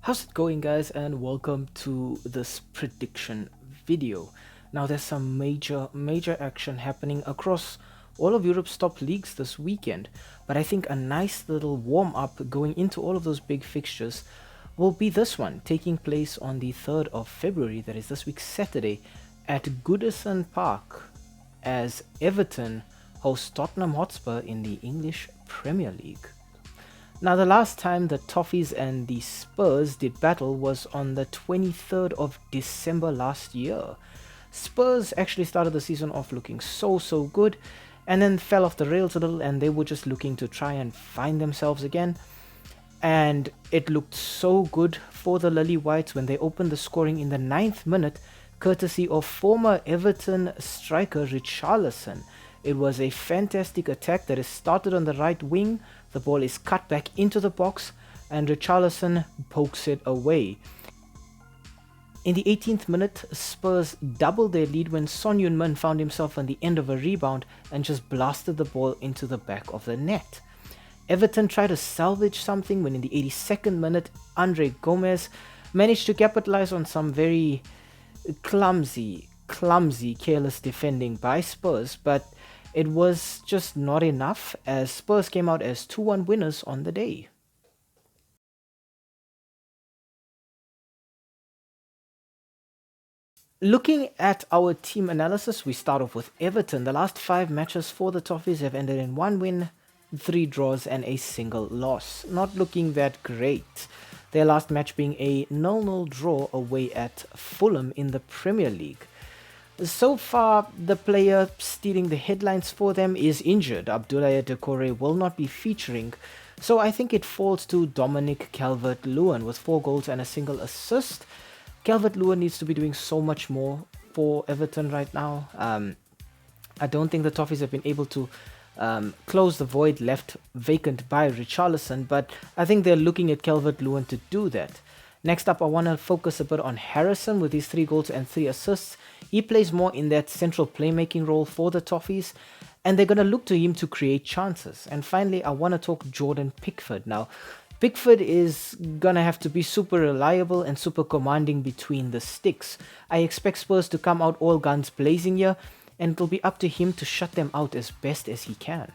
How's it going, guys, and welcome to this prediction video. Now there's some major action happening across all of Europe's top leagues this weekend, but I think a nice little warm-up going into all of those big fixtures will be this one, taking place on the 3rd of February, that is this week Saturday, at Goodison Park, as Everton host Tottenham Hotspur in the English Premier League. Now, the last time the Toffees and the Spurs did battle was on the 23rd of December last year. Spurs actually started the season off looking so good, and then fell off the rails a little, and they were just looking to try and find themselves again. And it looked so good for the Lily Whites when they opened the scoring in the 9th minute, courtesy of former Everton striker Richarlison. It was a fantastic attack that is started on the right wing. The ball is cut back into the box and Richarlison pokes it away. In the 18th minute, Spurs doubled their lead when Son Heung-min found himself on the end of a rebound and just blasted the ball into the back of the net. Everton tried to salvage something when in the 82nd minute, Andre Gomez managed to capitalize on some very clumsy, careless defending by Spurs, but it was just not enough as Spurs came out as 2-1 winners on the day. Looking at our team analysis, we start off with Everton. The last 5 matches for the Toffees have ended in 1 win, 3 draws and a single loss. Not looking that great. Their last match being a 0-0 draw away at Fulham in the Premier League. So far, the player stealing the headlines for them is injured. Abdoulaye Doucouré will not be featuring, so I think it falls to Dominic Calvert-Lewin with 4 goals and a single assist. Calvert-Lewin needs to be doing so much more for Everton right now. I don't think the Toffees have been able to close the void left vacant by Richarlison, but I think they're looking at Calvert-Lewin to do that. Next up, I want to focus a bit on Harrison with his 3 goals and 3 assists. He plays more in that central playmaking role for the Toffees, and they're going to look to him to create chances. And finally, I want to talk Jordan Pickford. Now, Pickford is going to have to be super reliable and super commanding between the sticks. I expect Spurs to come out all guns blazing here, and it'll be up to him to shut them out as best as he can.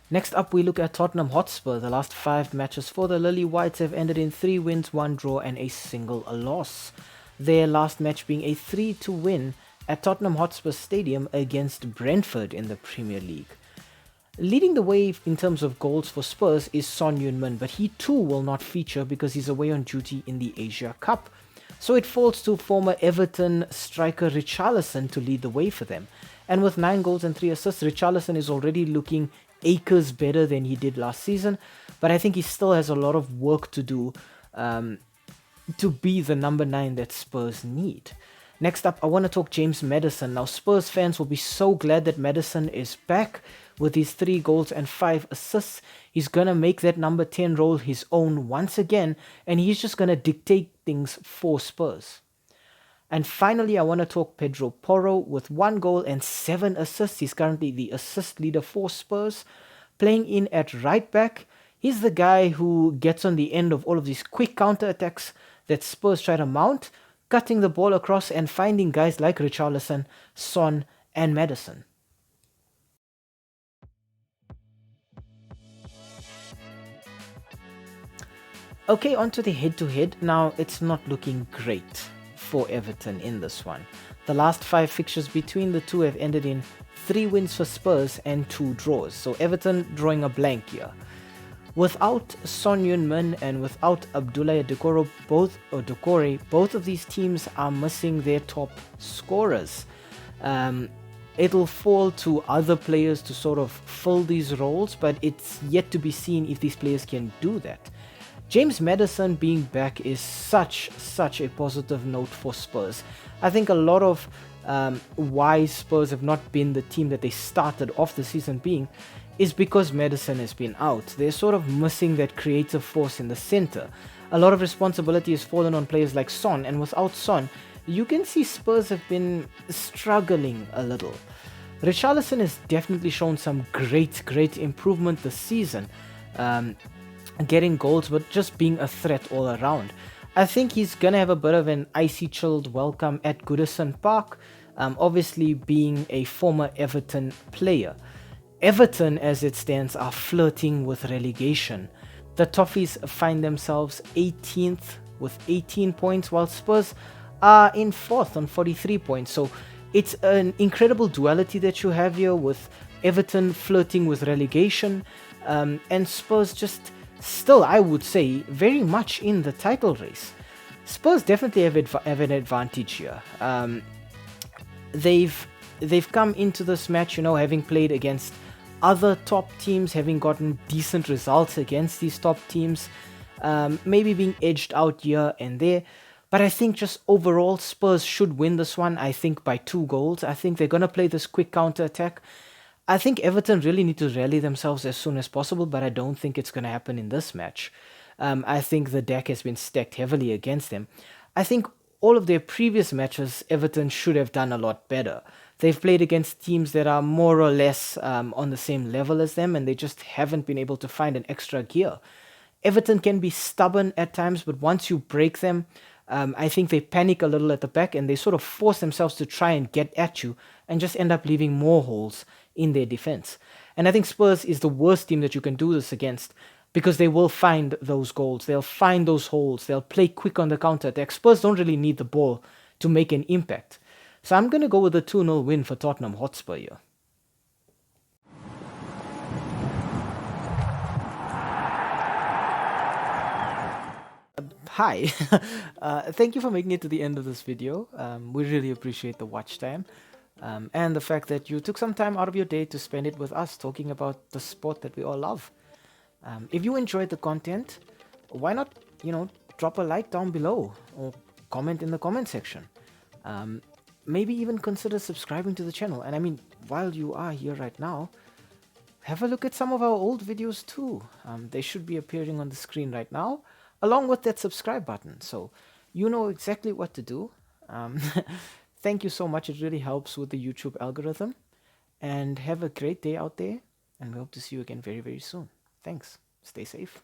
Next up, we look at Tottenham Hotspur. The last 5 matches for the Lily Whites have ended in 3 wins, 1 draw and a single loss. Their last match being a 3-2 win at Tottenham Hotspur Stadium against Brentford in the Premier League. Leading the way in terms of goals for Spurs is Son Heung-min, but he too will not feature because he's away on duty in the Asia Cup. So it falls to former Everton striker Richarlison to lead the way for them. And with 9 goals and 3 assists, Richarlison is already looking acres better than he did last season, but I think he still has a lot of work to do to be the number 9 that Spurs need. Next up, I want to talk James Maddison. Now, Spurs fans will be so glad that Maddison is back with his 3 goals and 5 assists. He's going to make that number 10 role his own once again, and he's just going to dictate things for Spurs. And finally, I want to talk Pedro Porro with 1 goal and 7 assists. He's currently the assist leader for Spurs. Playing in at right back, he's the guy who gets on the end of all of these quick counter-attacks that Spurs try to mount, cutting the ball across and finding guys like Richarlison, Son and Maddison. Okay, on to the head-to-head. Now, it's not looking great for Everton in this one. The last 5 fixtures between the two have ended in 3 wins for Spurs and 2 draws. So Everton drawing a blank here. Without Son Heung-min and without Abdoulaye Doucouré, both of these teams are missing their top scorers. It'll fall to other players to sort of fill these roles, but it's yet to be seen if these players can do that. James Maddison being back is such a positive note for Spurs. I think a lot of why Spurs have not been the team that they started off the season being is because Maddison has been out. They're sort of missing that creative force in the center. A lot of responsibility has fallen on players like Son, and without Son, you can see Spurs have been struggling a little. Richarlison has definitely shown some great improvement this season, getting goals, but just being a threat all around. I think he's gonna have a bit of an icy chilled welcome at Goodison Park, obviously being a former Everton player. Everton, as it stands, are flirting with relegation. The Toffees find themselves 18th with 18 points, while Spurs are in 4th on 43 points. So it's an incredible duality that you have here, with Everton flirting with relegation, and Spurs just still, I would say, very much in the title race. Spurs definitely have an advantage here. They've come into this match, having played against other top teams, having gotten decent results against these top teams, maybe being edged out here and there. But I think just overall, Spurs should win this one, I think, by 2 goals. I think they're going to play this quick counter-attack. I think Everton really need to rally themselves as soon as possible, but I don't think it's going to happen in this match. I think the deck has been stacked heavily against them. I think all of their previous matches, Everton should have done a lot better. They've played against teams that are more or less on the same level as them, and they just haven't been able to find an extra gear. Everton can be stubborn at times, but once you break them, I think they panic a little at the back, and they sort of force themselves to try and get at you and just end up leaving more holes in their defense. And I think Spurs is the worst team that you can do this against, because they will find those goals, they'll find those holes, they'll play quick on the counter attack. Spurs don't really need the ball to make an impact. So I'm going to go with a 2-0 win for Tottenham Hotspur here. Hi, thank you for making it to the end of this video. We really appreciate the watch time, and the fact that you took some time out of your day to spend it with us talking about the sport that we all love. If you enjoyed the content, why not, drop a like down below or comment in the comment section. Maybe even consider subscribing to the channel. And I mean, while you are here right now, have a look at some of our old videos too. They should be appearing on the screen right now, along with that subscribe button. So you know exactly what to do. Thank you so much. It really helps with the YouTube algorithm. And have a great day out there. And we hope to see you again very, very soon. Thanks. Stay safe.